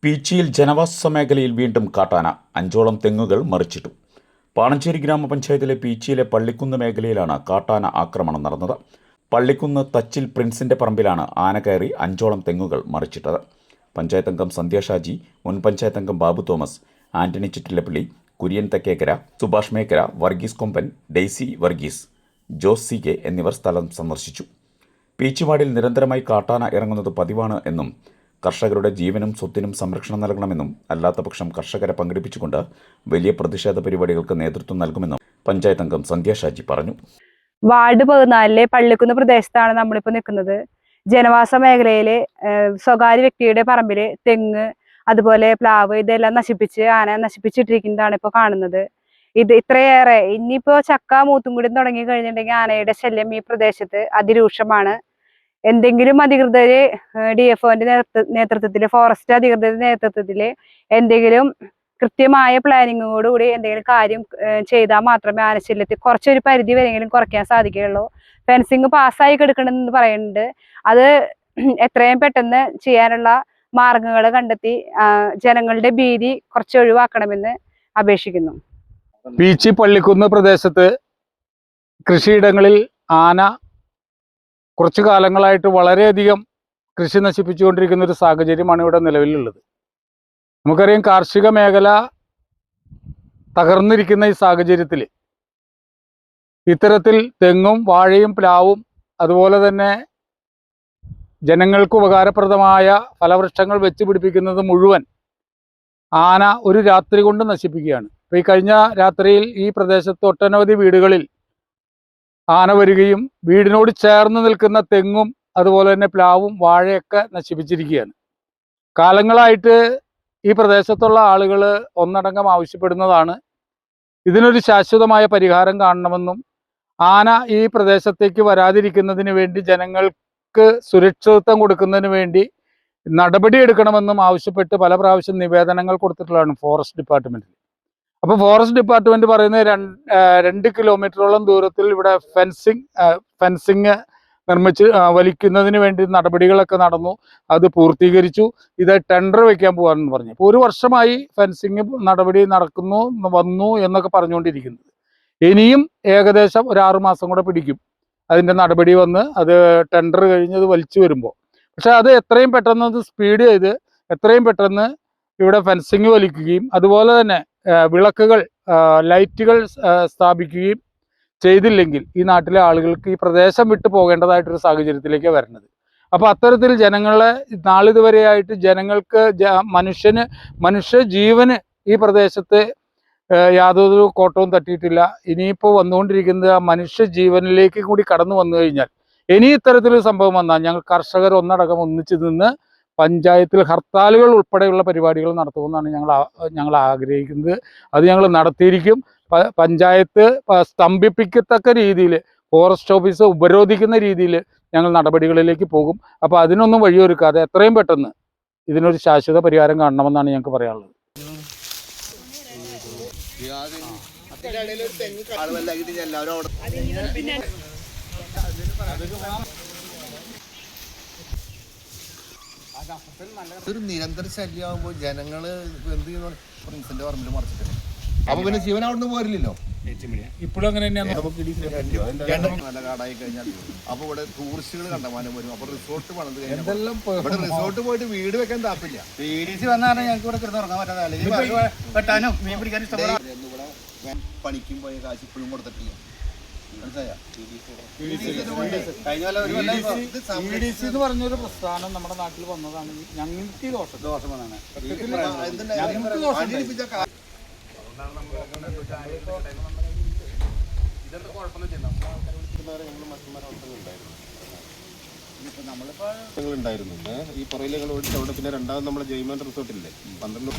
പീച്ചിയിൽ ജനവാസ മേഖലയിൽ വീണ്ടും കാട്ടാന. 5ഓളം തെങ്ങുകൾ മറിച്ചിട്ടു. പാണഞ്ചേരി ഗ്രാമപഞ്ചായത്തിലെ പീച്ചിയിലെ പള്ളിക്കുന്ന് മേഖലയിലാണ് കാട്ടാന ആക്രമണം നടന്നത്. പള്ളിക്കുന്ന് തച്ചിൽ പ്രിൻസിന്റെ പറമ്പിലാണ് ആന കയറി 5ഓളം തെങ്ങുകൾ മറിച്ചിട്ടത്. പഞ്ചായത്ത് അംഗം സന്ധ്യ ഷാജി, മുൻ പഞ്ചായത്ത് അംഗം ബാബു തോമസ്, ആന്റണി ചിറ്റിലപ്പള്ളി, കുര്യൻ തെക്കേക്കര, സുഭാഷ് മേക്കര, വർഗീസ് കൊമ്പൻ, Daisy Varghese, Jose C K എന്നിവർ സ്ഥലം സന്ദർശിച്ചു. പീച്ചിവാടിൽ നിരന്തരമായി കാട്ടാന ഇറങ്ങുന്നത് പതിവാണ് എന്നും കർഷകരുടെ ജീവനും സ്വത്തിനും സംരക്ഷണം നൽകണമെന്നും അല്ലാത്തപക്ഷം കർഷകരെ പങ്കെടുപ്പിച്ചുകൊണ്ട് വലിയ പ്രതിഷേധ പരിപാടികൾക്ക് നേതൃത്വം നൽകുമെന്നും പഞ്ചായത്ത് അംഗം സന്ധ്യ ഷാജി പറഞ്ഞു. വാർഡ് 14 പള്ളിക്കുന്ന് പ്രദേശത്താണ് നമ്മളിപ്പോൾ നിൽക്കുന്നത്. ജനവാസ മേഖലയിലെ സ്വകാര്യ വ്യക്തിയുടെ പറമ്പില് തെങ്ങ്, അതുപോലെ പ്ലാവ് ഇതെല്ലാം ആന നശിപ്പിച്ചിട്ടിരിക്കുന്നതാണ് ഇപ്പോൾ കാണുന്നത്. ഇത് ഇത്രയേറെ ഇനിയിപ്പോ ചക്ക മൂത്തും കൂടി തുടങ്ങി കഴിഞ്ഞിട്ടുണ്ടെങ്കിൽ ആനയുടെ ശല്യം ഈ പ്രദേശത്ത് അതിരൂക്ഷമാണ്. എന്തെങ്കിലും അധികൃതര് DFOന്റെ നേതൃത്വത്തില്, ഫോറസ്റ്റ് അധികൃതരുടെ നേതൃത്വത്തില് എന്തെങ്കിലും കൃത്യമായ പ്ലാനിങ്ങോടുകൂടി എന്തെങ്കിലും കാര്യം ചെയ്താൽ മാത്രമേ ആനശല്യത്തിൽ കുറച്ചൊരു പരിധി വരെയെങ്കിലും കുറയ്ക്കാൻ സാധിക്കുകയുള്ളൂ. ഫെൻസിങ് പാസ്സായി കിടക്കണമെന്ന് പറയുന്നുണ്ട്. അത് എത്രയും പെട്ടെന്ന് ചെയ്യാനുള്ള മാർഗങ്ങൾ കണ്ടെത്തി ജനങ്ങളുടെ ഭീതി കുറച്ച് ഒഴിവാക്കണമെന്ന് അപേക്ഷിക്കുന്നു. പീച്ചി പള്ളിക്കുന്ന് പ്രദേശത്ത് കൃഷിയിടങ്ങളിൽ ആന കുറച്ചു കാലങ്ങളായിട്ട് വളരെയധികം കൃഷി നശിപ്പിച്ചുകൊണ്ടിരിക്കുന്ന ഒരു സാഹചര്യമാണ് ഇവിടെ നിലവിലുള്ളത്. നമുക്കറിയാം, കാർഷിക മേഖല തകർന്നിരിക്കുന്ന ഈ സാഹചര്യത്തിൽ ഇത്തരത്തിൽ തെങ്ങും വാഴയും പ്ലാവും അതുപോലെ തന്നെ ജനങ്ങൾക്ക് ഉപകാരപ്രദമായ ഫലവൃക്ഷങ്ങൾ വെച്ച് പിടിപ്പിക്കുന്നത് മുഴുവൻ ആന ഒരു രാത്രി കൊണ്ട് നശിപ്പിക്കുകയാണ്. ഇപ്പോൾ ഈ കഴിഞ്ഞ രാത്രിയിൽ ഈ പ്രദേശത്ത് ഒട്ടനവധി വീടുകളിൽ ആന വരികയും വീടിനോട് ചേർന്ന് നിൽക്കുന്ന തെങ്ങും അതുപോലെ തന്നെ പ്ലാവും വാഴയൊക്കെ നശിപ്പിച്ചിരിക്കുകയാണ്. കാലങ്ങളായിട്ട് ഈ പ്രദേശത്തുള്ള ആളുകൾ ഒന്നടങ്കം ആവശ്യപ്പെടുന്നതാണ് ഇതിനൊരു ശാശ്വതമായ പരിഹാരം കാണണമെന്നും ആന ഈ പ്രദേശത്തേക്ക് വരാതിരിക്കുന്നതിന് വേണ്ടി ജനങ്ങൾക്ക് സുരക്ഷിതത്വം കൊടുക്കുന്നതിന് വേണ്ടി നടപടിയെടുക്കണമെന്നും ആവശ്യപ്പെട്ട് പല പ്രാവശ്യം നിവേദനങ്ങൾ കൊടുത്തിട്ടുള്ളതാണ് ഫോറസ്റ്റ് ഡിപ്പാർട്ട്മെന്റിൽ. അപ്പോൾ ഫോറസ്റ്റ് ഡിപ്പാർട്ട്മെന്റ് പറയുന്നത് 2 കിലോമീറ്ററോളം ദൂരത്തിൽ ഇവിടെ ഫെൻസിങ് നിർമ്മിച്ച് വലിക്കുന്നതിന് വേണ്ടി നടപടികളൊക്കെ നടന്നു. അത് പൂർത്തീകരിച്ചു. ഇത് ടെൻഡർ വയ്ക്കാൻ പോകാമെന്ന് പറഞ്ഞു. ഇപ്പോൾ 1 വർഷമായി ഫെൻസിങ് നടപടി വന്നു എന്നൊക്കെ പറഞ്ഞുകൊണ്ടിരിക്കുന്നത്. ഇനിയും ഏകദേശം ഒരു 6 മാസം കൂടെ പിടിക്കും അതിൻ്റെ നടപടി വന്ന് അത് ടെൻഡർ കഴിഞ്ഞ് അത് വലിച്ചു വരുമ്പോൾ. പക്ഷെ അത് എത്രയും പെട്ടെന്ന് അത് സ്പീഡ് ചെയ്ത് എത്രയും പെട്ടെന്ന് ഇവിടെ ഫെൻസിങ് വലിക്കുകയും അതുപോലെ തന്നെ വിളക്കുകൾ, ലൈറ്റുകൾ സ്ഥാപിക്കുകയും ചെയ്തില്ലെങ്കിൽ ഈ നാട്ടിലെ ആളുകൾക്ക് ഈ പ്രദേശം വിട്ടു പോകേണ്ടതായിട്ടൊരു സാഹചര്യത്തിലേക്ക് വരുന്നത്. അപ്പോൾ അത്തരത്തിൽ ജനങ്ങളെ നാളിതുവരെയായിട്ട് ജനങ്ങൾക്ക് മനുഷ്യ ജീവന് ഈ പ്രദേശത്ത് യാതൊരു കോട്ടവും തട്ടിയിട്ടില്ല. ഇനിയിപ്പോൾ വന്നുകൊണ്ടിരിക്കുന്നത് ആ മനുഷ്യ ജീവനിലേക്ക് കൂടി കടന്നു വന്നു കഴിഞ്ഞാൽ ഇനി ഇത്തരത്തിലൊരു സംഭവം വന്നാൽ ഞങ്ങൾ കർഷകർ ഒന്നടക്കം ഒന്നിച്ചു നിന്ന് പഞ്ചായത്തിൽ ഹർത്താലുകൾ ഉൾപ്പെടെയുള്ള പരിപാടികൾ നടത്തുമെന്നാണ് ഞങ്ങൾ ആഗ്രഹിക്കുന്നത്. അത് ഞങ്ങൾ നടത്തിയിരിക്കും. പഞ്ചായത്ത് സ്തംഭിപ്പിക്കത്തക്ക രീതിയിൽ, ഫോറസ്റ്റ് ഓഫീസ് ഉപരോധിക്കുന്ന രീതിയിൽ ഞങ്ങൾ നടപടികളിലേക്ക് പോകും. അപ്പോൾ അതിനൊന്നും വഴിയൊരുക്കാതെ എത്രയും പെട്ടെന്ന് ഇതിനൊരു ശാശ്വത പരിഹാരം കാണണമെന്നാണ് ഞങ്ങൾക്ക് പറയാനുള്ളത്. ഒരു നിരന്തര ശല്യമാകുമ്പോൾ ജനങ്ങള് എന്ത് ചെയ്യുന്നു? പ്രിൻസിന്റെ പറമ്പിൽ മറിച്ചിട്ട് അപ്പൊ പിന്നെ ജീവൻ അവിടെ പോരില്ലല്ലോ. ഇപ്പോഴും അങ്ങനെ നല്ല കാടായി കഴിഞ്ഞാൽ അപ്പൊ ഇവിടെ ടൂറിസ്റ്റുകൾ കണ്ടമാനം വരും. അപ്പൊ റിസോർട്ട് പണിത് കഴിഞ്ഞാൽ ഇവിടെ റിസോർട്ട് പോയിട്ട് വീട് വെക്കാൻ താല്പര്യ. PDC വന്നാണ് ഞങ്ങൾക്ക് ഇവിടെ കിടന്ന് ഉറങ്ങാൻ പറ്റാതെ, അല്ലെങ്കിൽ വെട്ടാനും മീൻ പിടിക്കാനും ഇഷ്ടപ്പെടാം. ഇവിടെ പണിക്കും പോയ കാശ് ഇപ്പോഴും കൊടുത്തിട്ടില്ല. PDC എന്ന് പറഞ്ഞൊരു പ്രസ്ഥാനം നമ്മുടെ നാട്ടിൽ വന്നതാണ്. ഞങ്ങൾക്ക് ദോഷം വന്നാണ്. ഉണ്ടായിരുന്നു ഈ പുറയിലെ ഓടിച്ച് അവിടെ. പിന്നെ രണ്ടാമത് നമ്മുടെ ജയ്മാൻ റിസോർട്ടില്ലേ 12